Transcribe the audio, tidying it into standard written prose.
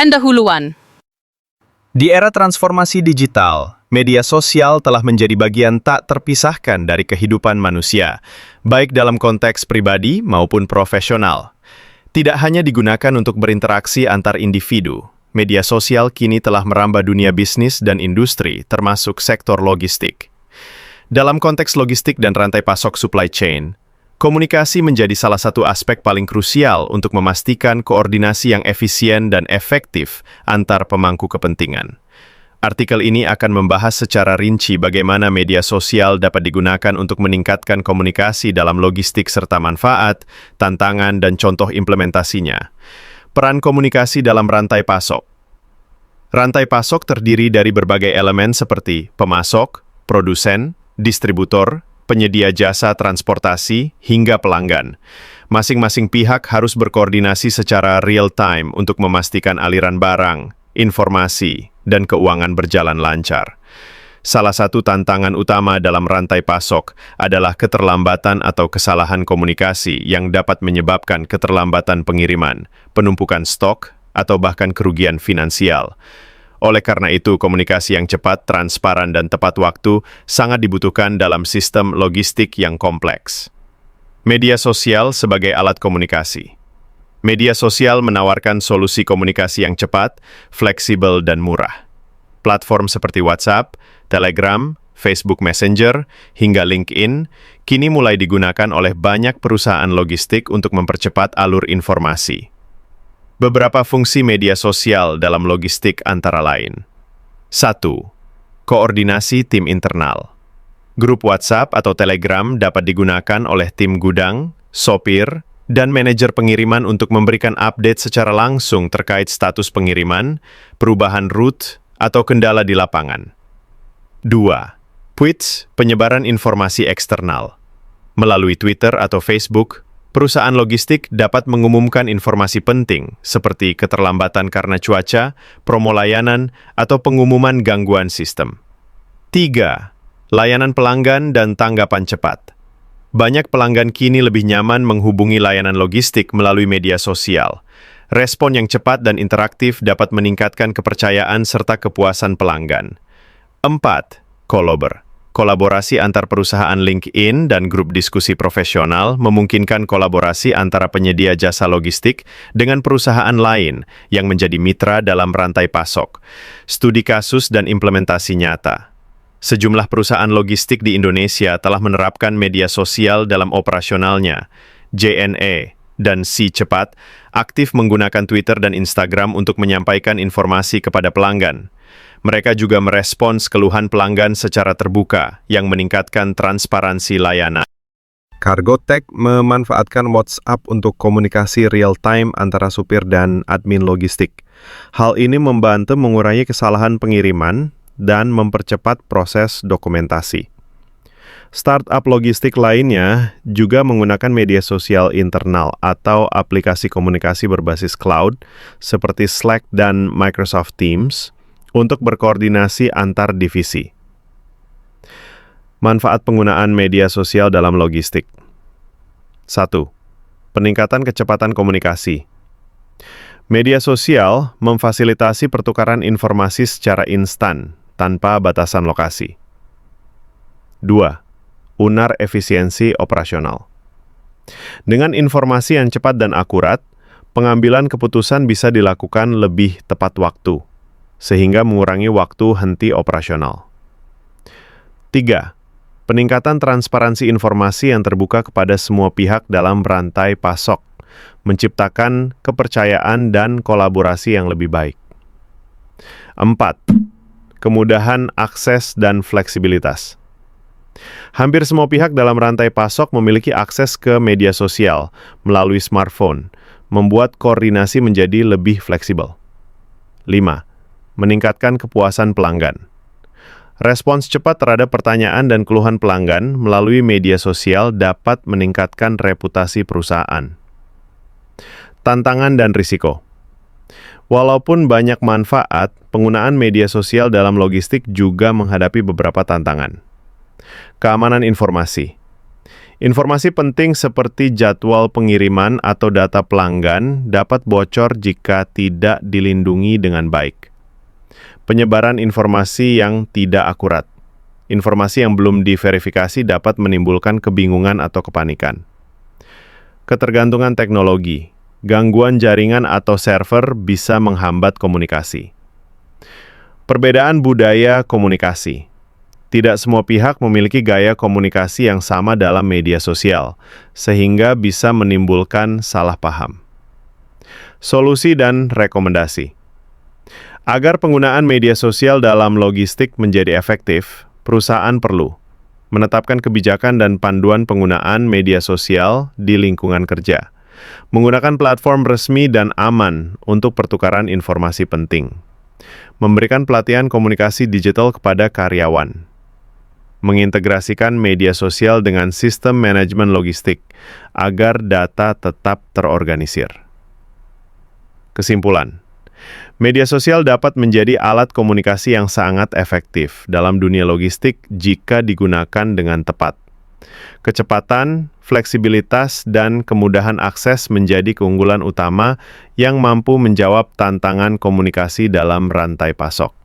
Pendahuluan. Di era transformasi digital, media sosial telah menjadi bagian tak terpisahkan dari kehidupan manusia, baik dalam konteks pribadi maupun profesional. Tidak hanya digunakan untuk berinteraksi antar individu, media sosial kini telah merambah dunia bisnis dan industri, termasuk sektor logistik. Dalam konteks logistik dan rantai pasok supply chain, komunikasi menjadi salah satu aspek paling krusial untuk memastikan koordinasi yang efisien dan efektif antar pemangku kepentingan. Artikel ini akan membahas secara rinci bagaimana media sosial dapat digunakan untuk meningkatkan komunikasi dalam logistik serta manfaat, tantangan, dan contoh implementasinya. Peran komunikasi dalam rantai pasok. Rantai pasok terdiri dari berbagai elemen seperti pemasok, produsen, distributor, penyedia jasa transportasi, hingga pelanggan. Masing-masing pihak harus berkoordinasi secara real-time untuk memastikan aliran barang, informasi, dan keuangan berjalan lancar. Salah satu tantangan utama dalam rantai pasok adalah keterlambatan atau kesalahan komunikasi yang dapat menyebabkan keterlambatan pengiriman, penumpukan stok, atau bahkan kerugian finansial. Oleh karena itu, komunikasi yang cepat, transparan, dan tepat waktu sangat dibutuhkan dalam sistem logistik yang kompleks. Media sosial sebagai alat komunikasi. Media sosial menawarkan solusi komunikasi yang cepat, fleksibel, dan murah. Platform seperti WhatsApp, Telegram, Facebook Messenger, hingga LinkedIn kini mulai digunakan oleh banyak perusahaan logistik untuk mempercepat alur informasi. Beberapa fungsi media sosial dalam logistik antara lain. 1. Koordinasi tim internal. Grup WhatsApp atau Telegram dapat digunakan oleh tim gudang, sopir, dan manajer pengiriman untuk memberikan update secara langsung terkait status pengiriman, perubahan route, atau kendala di lapangan. 2. Tweets, penyebaran informasi eksternal. Melalui Twitter atau Facebook, perusahaan logistik dapat mengumumkan informasi penting seperti keterlambatan karena cuaca, promo layanan, atau pengumuman gangguan sistem. 3. Layanan pelanggan dan tanggapan cepat. Banyak pelanggan kini lebih nyaman menghubungi layanan logistik melalui media sosial. Respon yang cepat dan interaktif dapat meningkatkan kepercayaan serta kepuasan pelanggan. 4. Kolaborasi antar perusahaan LinkedIn dan grup diskusi profesional memungkinkan kolaborasi antara penyedia jasa logistik dengan perusahaan lain yang menjadi mitra dalam rantai pasok. Studi kasus dan implementasi nyata. Sejumlah perusahaan logistik di Indonesia telah menerapkan media sosial dalam operasionalnya. JNE dan Si Cepat aktif menggunakan Twitter dan Instagram untuk menyampaikan informasi kepada pelanggan. Mereka juga merespons keluhan pelanggan secara terbuka yang meningkatkan transparansi layanan. Cargotec memanfaatkan WhatsApp untuk komunikasi real-time antara supir dan admin logistik. Hal ini membantu mengurangi kesalahan pengiriman dan mempercepat proses dokumentasi. Startup logistik lainnya juga menggunakan media sosial internal atau aplikasi komunikasi berbasis cloud seperti Slack dan Microsoft Teams untuk berkoordinasi antar divisi. Manfaat penggunaan media sosial dalam logistik. 1. Peningkatan kecepatan komunikasi. Media sosial memfasilitasi pertukaran informasi secara instan tanpa batasan lokasi. 2. Unar efisiensi operasional. Dengan informasi yang cepat dan akurat, pengambilan keputusan bisa dilakukan lebih tepat waktu, sehingga mengurangi waktu henti operasional. 3. Peningkatan transparansi informasi yang terbuka kepada semua pihak dalam rantai pasok, menciptakan kepercayaan dan kolaborasi yang lebih baik. 4. Kemudahan akses dan fleksibilitas. Hampir semua pihak dalam rantai pasok memiliki akses ke media sosial melalui smartphone, membuat koordinasi menjadi lebih fleksibel. 5. Meningkatkan kepuasan pelanggan. Respons cepat terhadap pertanyaan dan keluhan pelanggan melalui media sosial dapat meningkatkan reputasi perusahaan. Tantangan dan risiko. Walaupun banyak manfaat, penggunaan media sosial dalam logistik juga menghadapi beberapa tantangan. Keamanan informasi. Informasi penting seperti jadwal pengiriman atau data pelanggan dapat bocor jika tidak dilindungi dengan baik. Penyebaran informasi yang tidak akurat. Informasi yang belum diverifikasi dapat menimbulkan kebingungan atau kepanikan. Ketergantungan teknologi. Gangguan jaringan atau server bisa menghambat komunikasi. Perbedaan budaya komunikasi. Tidak semua pihak memiliki gaya komunikasi yang sama dalam media sosial, sehingga bisa menimbulkan salah paham. Solusi dan rekomendasi. Agar penggunaan media sosial dalam logistik menjadi efektif, perusahaan perlu menetapkan kebijakan dan panduan penggunaan media sosial di lingkungan kerja, menggunakan platform resmi dan aman untuk pertukaran informasi penting, memberikan pelatihan komunikasi digital kepada karyawan, mengintegrasikan media sosial dengan sistem manajemen logistik agar data tetap terorganisir. Kesimpulan, media sosial dapat menjadi alat komunikasi yang sangat efektif dalam dunia logistik jika digunakan dengan tepat. Kecepatan, fleksibilitas, dan kemudahan akses menjadi keunggulan utama yang mampu menjawab tantangan komunikasi dalam rantai pasok.